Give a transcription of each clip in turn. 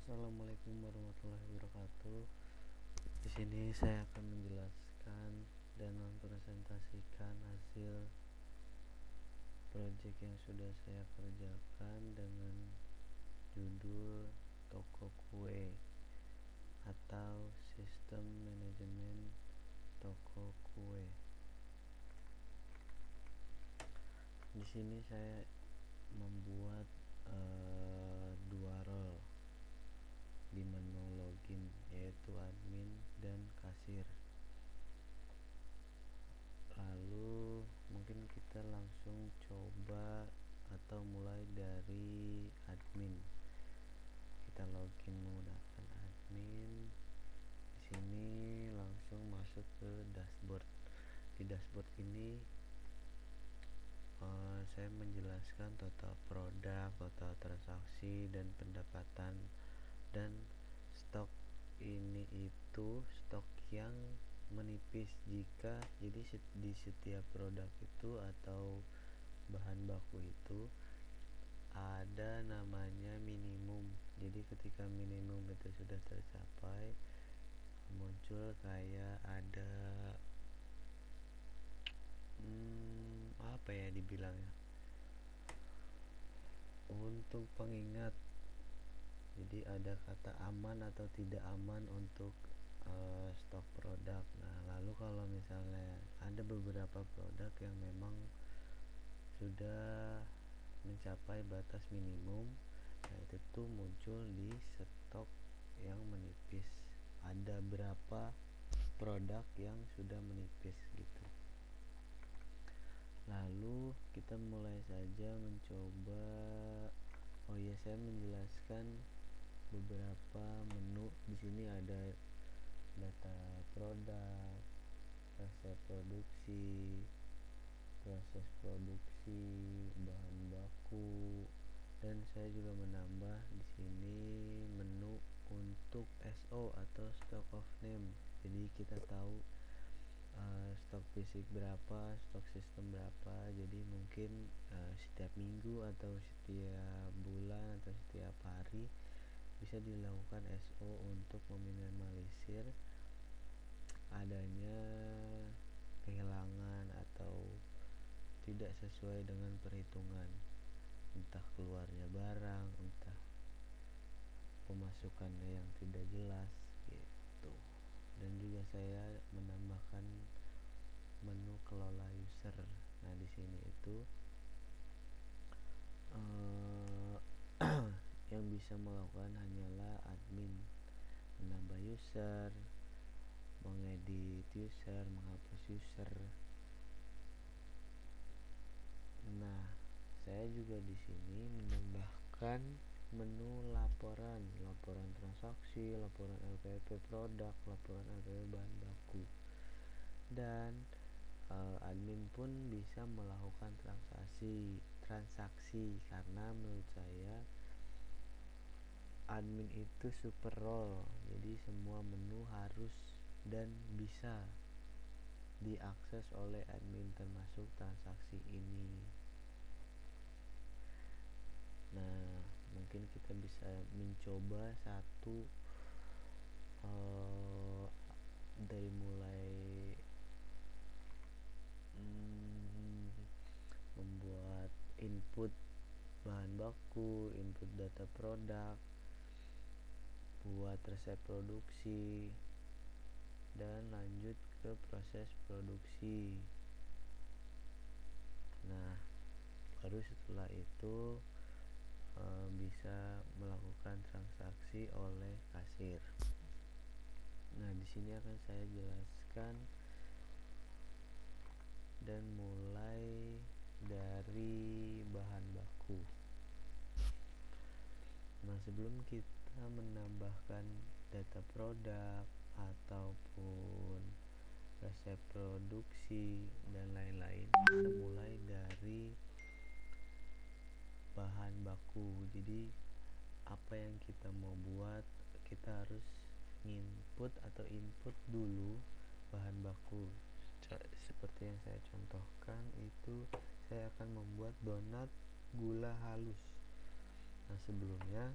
Assalamualaikum warahmatullahi wabarakatuh. Di sini saya akan menjelaskan dan mempresentasikan hasil proyek yang sudah saya kerjakan dengan judul toko kue atau sistem manajemen toko kue. Di sini saya membuat dua role di menu login, yaitu admin dan kasir. Lalu mungkin kita langsung coba atau mulai dari admin. Kita login menggunakan admin. Di sini langsung masuk ke dashboard. Di dashboard ini saya menjelaskan total produk, total transaksi, dan pendapatan, dan stok. Ini itu stok yang menipis. Jika jadi di setiap produk itu atau bahan baku itu ada namanya minimum. Jadi ketika minimum itu sudah tercapai, muncul kayak ada apa ya dibilangnya, untuk pengingat. Jadi ada kata aman atau tidak aman untuk stok produk. Nah, lalu kalau misalnya ada beberapa produk yang memang sudah mencapai batas minimum, nah itu tuh muncul di stok yang menipis. Ada berapa produk yang sudah menipis gitu. Lalu kita mulai saja mencoba. Saya menjelaskan beberapa menu. Di sini ada data produk, resep produksi, proses produksi, bahan baku, dan saya juga menambah di sini menu untuk SO atau stock of name. Jadi kita tahu stok fisik berapa, stok sistem berapa. Jadi mungkin setiap minggu atau setiap bulan atau setiap hari bisa dilakukan SO untuk meminimalisir adanya kehilangan atau tidak sesuai dengan perhitungan, entah keluarnya barang, entah pemasukannya yang tidak jelas gitu. Dan juga saya menambahkan menu kelola user. Nah, di sini itu yang bisa melakukan hanyalah admin, menambah user, mengedit user, menghapus user. Nah, saya juga di sini menambahkan menu laporan transaksi, laporan LPP produk, laporan LPP bahan baku. Dan admin pun bisa melakukan transaksi karena menurut saya admin itu super role. Jadi semua menu harus dan bisa diakses oleh admin, termasuk transaksi ini. Nah, mungkin kita bisa mencoba satu dari mulai membuat input bahan baku, input data produk, buat resep produksi, dan lanjut ke proses produksi. Nah, baru setelah itu bisa melakukan transaksi oleh kasir. Nah, di sini akan saya jelaskan dan mulai dari bahan baku. Nah, sebelum kita menambahkan data produk ataupun resep produksi dan lain-lain, kita mulai dari bahan baku. Jadi apa yang kita mau buat, kita harus input dulu bahan baku. Seperti yang saya contohkan itu, saya akan membuat donat gula halus. Nah, sebelumnya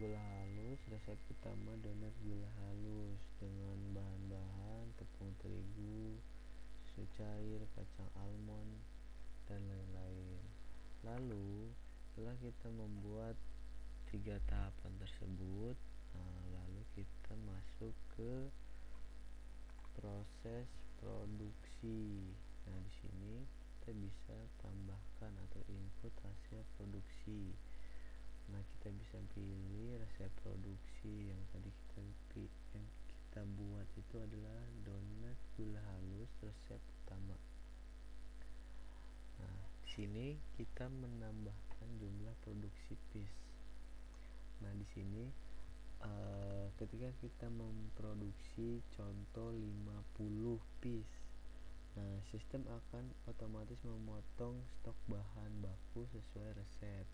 gula halus. Resep utama donat gula halus dengan bahan-bahan tepung terigu, susu cair, kacang almond, dan lain-lain. Lalu setelah kita membuat 3 tahapan tersebut, lalu kita masuk ke proses produksi. Nah, di sini kita bisa tambahkan atau input hasil produksi. Nah, kita bisa pilih resep produksi yang tadi kita buat itu adalah donat gula halus resep utama. Nah, di sini kita menambahkan jumlah produksi piece. Nah, di sini ketika kita memproduksi contoh 50 piece, nah sistem akan otomatis memotong stok bahan baku sesuai resep.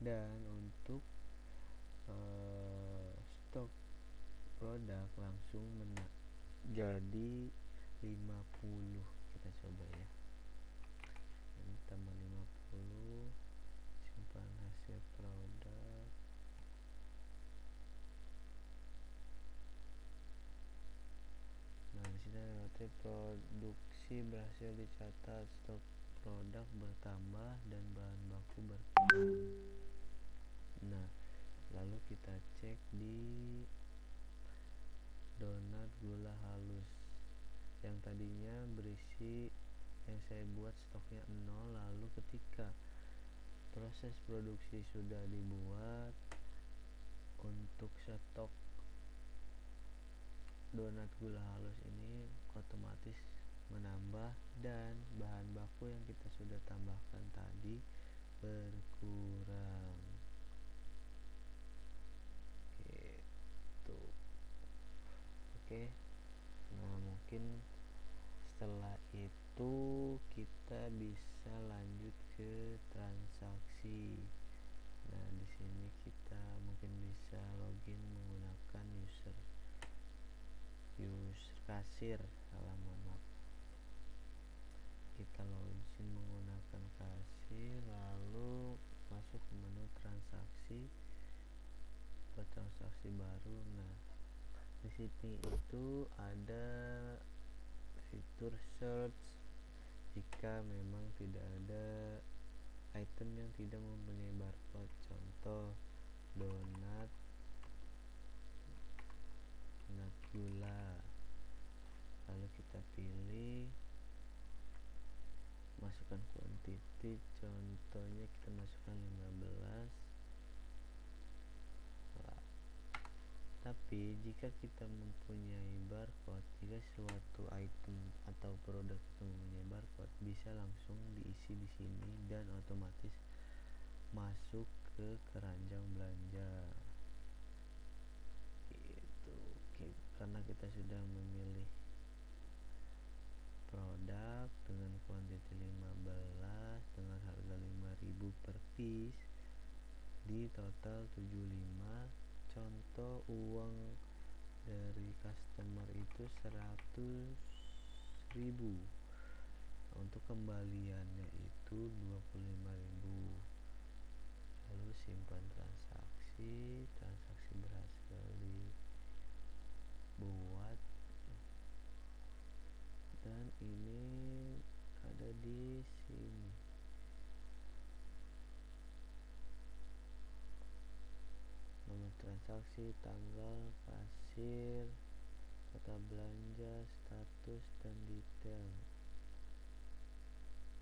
Dan untuk stok produk langsung jadi 50. Kita coba ya. Ini tambah 50, simpan hasil produk. Nah, di sini ada produksi berhasil dicatat, stok produk bertambah dan bahan baku berkurang. Nah, lalu kita cek di donat gula halus yang tadinya berisi, yang saya buat stoknya 0. Lalu ketika proses produksi sudah dibuat, untuk stok donat gula halus ini otomatis menambah dan bahan baku yang kita sudah tambahkan tadi berkurang. Gitu. Oke. Nah, mungkin setelah itu kita bisa lanjut ke transaksi. Nah, di sini kita mungkin bisa login menggunakan user kasir. Maaf. Kita login menggunakan kasir, lalu masuk ke menu transaksi, buat transaksi baru. Nah, di sini itu ada fitur search jika memang tidak ada item yang tidak mempunyai barcode. Contoh donat gula, lalu kita pilih, masukkan quantity, contohnya kita masukkan 15. Tapi jika kita mempunyai barcode, jika suatu item atau produk itu mempunyai barcode, bisa langsung diisi di sini dan otomatis masuk ke keranjang belanja. Gitu. Karena kita sudah memilih produk dengan kuantiti 15 dengan harga 5.000 per piece, di total 75. Contoh uang dari customer itu 100.000. Untuk kembaliannya itu 25.000. Lalu simpan transaksi berhasil dibuat, dan ini ada di sini. Nomor transaksi, tanggal, kasir, kata belanja, status, dan detail.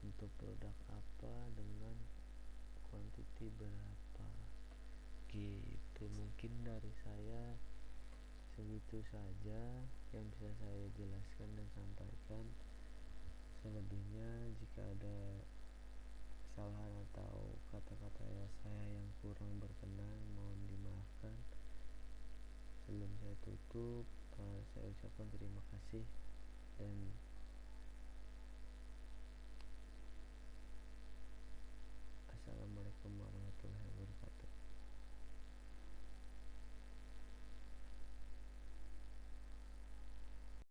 Untuk produk apa dengan kuantiti berapa. Gitu. Mungkin dari saya segitu saja yang bisa saya jelaskan dan sampaikan. Selebihnya jika ada kesalahan atau kata-kata saya yang kurang berkenan, mohon dimaafkan. Sebelum saya tutup, saya ucapkan terima kasih dan